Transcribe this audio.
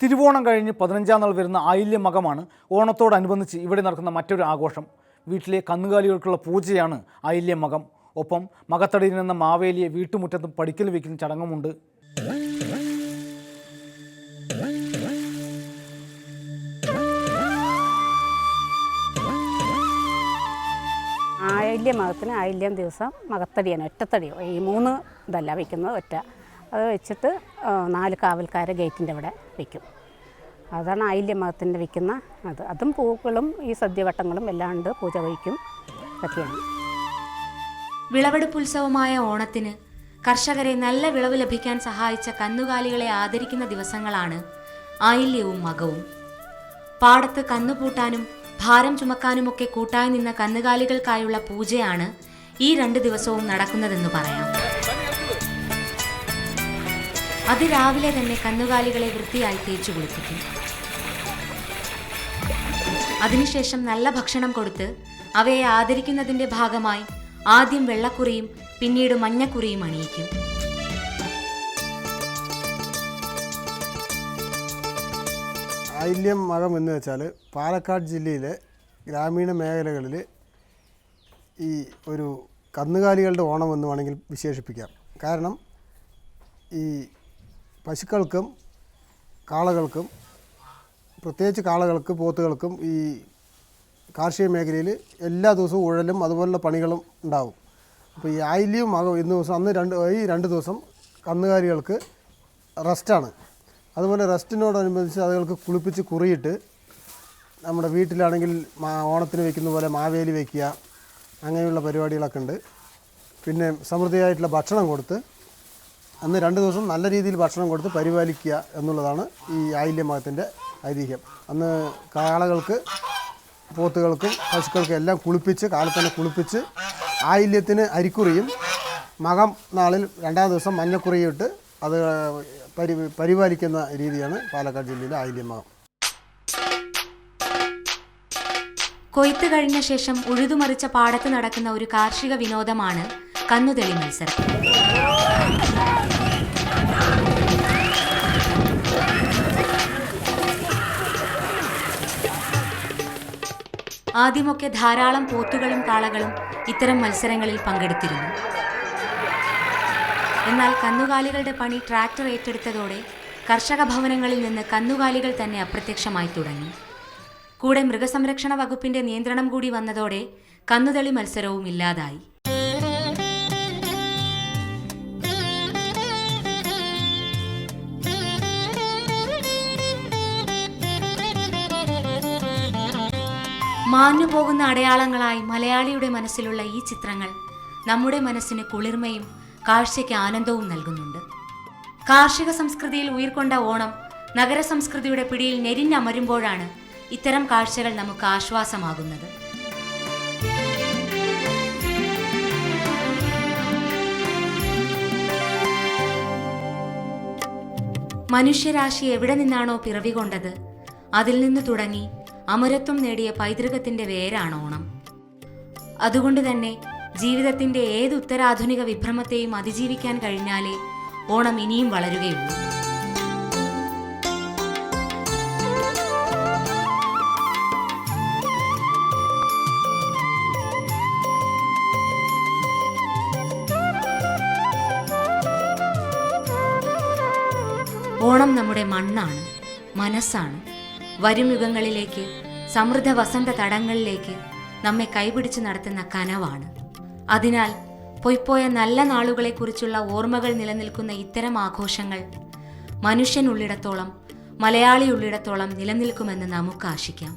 തിരുവോണം കഴിഞ്ഞ് 15-ാം നാൾ വരുന്ന ആയില്യമകമാണ് ഓണത്തോടനുബന്ധിച്ച് ഇവിടെ നടക്കുന്ന മറ്റൊരു ആഘോഷം. വീട്ടിലെ കന്നുകാലികൾക്കുള്ള പൂജയാണ് ആയില്യമകം. ഒപ്പം മകത്തടിയിൽ നിന്ന മാവേലിയെ വീട്ടുമുറ്റത്തും പടിക്കൽ വയ്ക്കുന്ന ചടങ്ങുമുണ്ട്. ആയില്യമകത്തിന് ആയില്യം ദിവസം മകത്തടിയാണ്, ഒറ്റത്തടിയോ, ഈ 3 ഇതല്ല വയ്ക്കുന്നത്, ഒറ്റ. അത് വെച്ചിട്ട് 4 കാവൽക്കാരെ ഗേറ്റിൻ്റെ അവിടെ വയ്ക്കും. അതാണ് ആയില്യമകത്തിൻ്റെ വയ്ക്കുന്ന അതും പൂക്കളും ഈ സദ്യവട്ടങ്ങളും എല്ലാം ഉണ്ട്, പൂജ കഴിക്കും, ഒക്കെയാണ്. വിളവെടുപ്പ് ഉത്സവമായ ഓണത്തിന് കർഷകരെ നല്ല വിളവ് ലഭിക്കാൻ സഹായിച്ച കന്നുകാലികളെ ആദരിക്കുന്ന ദിവസങ്ങളാണ് ആയില്യവും മകവും. പാടത്ത് കന്നുപൂട്ടാനും ഭാരം ചുമക്കാനുമൊക്കെ കൂട്ടായി നിന്ന കന്നുകാലികൾക്കായുള്ള പൂജയാണ് ഈ 2 ദിവസവും നടക്കുന്നതെന്ന് പറയാം. അതിരാവിലെ തന്നെ കന്നുകാലികളെ വൃത്തിയായി തേച്ചു കുളിപ്പിക്കും. അതിനുശേഷം നല്ല ഭക്ഷണം കൊടുത്ത് അവയെ ആദരിക്കുന്നതിന്റെ ഭാഗമായി ആദ്യം വെള്ളക്കുറിയും പിന്നീട് മഞ്ഞക്കുറിയും അണിയിക്കും. ആയില്യം മകം എന്ന് വെച്ചാൽ പാലക്കാട് ജില്ലയിലെ ഗ്രാമീണ മേഖലകളിൽ ഈ ഒരു കന്നുകാലികളുടെ ഓണം എന്ന് വേണമെങ്കിൽ വിശേഷിപ്പിക്കാം. കാരണം ഈ പശുക്കൾക്കും കാളകൾക്കും, പ്രത്യേകിച്ച് കാളകൾക്ക്, പോത്തുകൾക്കും ഈ കാർഷിക മേഖലയിൽ എല്ലാ ദിവസവും ഉഴലും അതുപോലുള്ള പണികളും ഉണ്ടാവും. അപ്പോൾ ഈ ആയില്യവും മകവും ഇന്ന് ദിവസം ഈ 2 ദിവസം കന്നുകാലികൾക്ക് റെസ്റ്റാണ്. അതുപോലെ റെസ്റ്റിനോടനുബന്ധിച്ച് അതുകൾക്ക് കുളിപ്പിച്ച് കുറിയിട്ട് നമ്മുടെ വീട്ടിലാണെങ്കിൽ ഓണത്തിന് വയ്ക്കുന്ന പോലെ മാവേലി വയ്ക്കുക, അങ്ങനെയുള്ള പരിപാടികളൊക്കെ ഉണ്ട്. പിന്നെ സമൃദ്ധിയായിട്ടുള്ള ഭക്ഷണം കൊടുത്ത് അന്ന് 2 ദിവസം നല്ല രീതിയിൽ ഭക്ഷണം കൊടുത്ത് പരിപാലിക്കുക എന്നുള്ളതാണ് ഈ ആയില്യമകത്തിൻ്റെ ഐതിഹ്യം. അന്ന് കാളകൾക്ക്, പോത്തുകൾക്കും പശുക്കൾക്കും എല്ലാം കുളിപ്പിച്ച്, കാലത്ത് തന്നെ കുളിപ്പിച്ച് ആയില്യത്തിന് അരിക്കുറിയും മകം നാളിൽ 2-ാം ദിവസം മഞ്ഞക്കുറിയും ഇട്ട് അത് പരിപാലിക്കുന്ന രീതിയാണ് പാലക്കാട് ജില്ലയിലെ ആയില്യമകം. കൊയ്ത്ത് കഴിഞ്ഞ ശേഷം ഉഴുതുമറിച്ച പാടത്ത് നടക്കുന്ന ഒരു കാർഷിക വിനോദമാണ് കന്നുതെളി മത്സരം. ആദ്യമൊക്കെ ധാരാളം പോത്തുകളും കാളകളും ഇത്തരം മത്സരങ്ങളിൽ പങ്കെടുത്തിരുന്നു. എന്നാൽ കന്നുകാലികളുടെ പണി ട്രാക്ടർ ഏറ്റെടുത്തതോടെ കർഷക ഭവനങ്ങളിൽ നിന്ന് കന്നുകാലികൾ തന്നെ അപ്രത്യക്ഷമായി തുടങ്ങി. കൂടെ മൃഗസംരക്ഷണ വകുപ്പിന്റെ നിയന്ത്രണം കൂടി വന്നതോടെ കന്നുതെളി മത്സരവും ഇല്ലാതായി. മാഞ്ഞുപോകുന്ന അടയാളങ്ങളായി മലയാളിയുടെ മനസ്സിലുള്ള ഈ ചിത്രങ്ങൾ നമ്മുടെ മനസ്സിന് കുളിർമയും കാഴ്ചയ്ക്ക് ആനന്ദവും നൽകുന്നുണ്ട്. കാർഷിക സംസ്കൃതിയിൽ ഉയിർക്കൊണ്ട ഓണം നഗര സംസ്കൃതിയുടെ പിടിയിൽ ഞെരിഞ്ഞമരുമ്പോഴാണ് ഇത്തരം കാഴ്ചകൾ നമുക്ക് ആശ്വാസമാകുന്നത്. മനുഷ്യരാശി എവിടെ നിന്നാണോ പിറവി കൊണ്ടത്, അതിൽ നിന്ന് തുടങ്ങി അമരത്വം നേടിയ പൈതൃകത്തിന്റെ വേരാണ് ഓണം. അതുകൊണ്ട് തന്നെ ജീവിതത്തിന്റെ ഏത് ഉത്തരാധുനിക വിഭ്രമത്തെയും അതിജീവിക്കാൻ കഴിഞ്ഞാലേ ഓണം ഇനിയും വളരുകയുള്ളൂ. ഓണം നമ്മുടെ മണ്ണാണ്, മനസ്സാണ്. വരും യുഗങ്ങളിലേക്ക്, സമൃദ്ധ വസന്ത തടങ്ങളിലേക്ക് നമ്മെ കൈപിടിച്ച് നടത്തുന്ന കനവാണ്. അതിനാൽ പൊയ്പോയ നല്ല നാളുകളെക്കുറിച്ചുള്ള ഓർമ്മകൾ നിലനിൽക്കുന്ന ഇത്തരം ആഘോഷങ്ങൾ മനുഷ്യനുള്ളിടത്തോളം, മലയാളിയുള്ളിടത്തോളം നിലനിൽക്കുമെന്ന് നമുക്ക് ആശിക്കാം.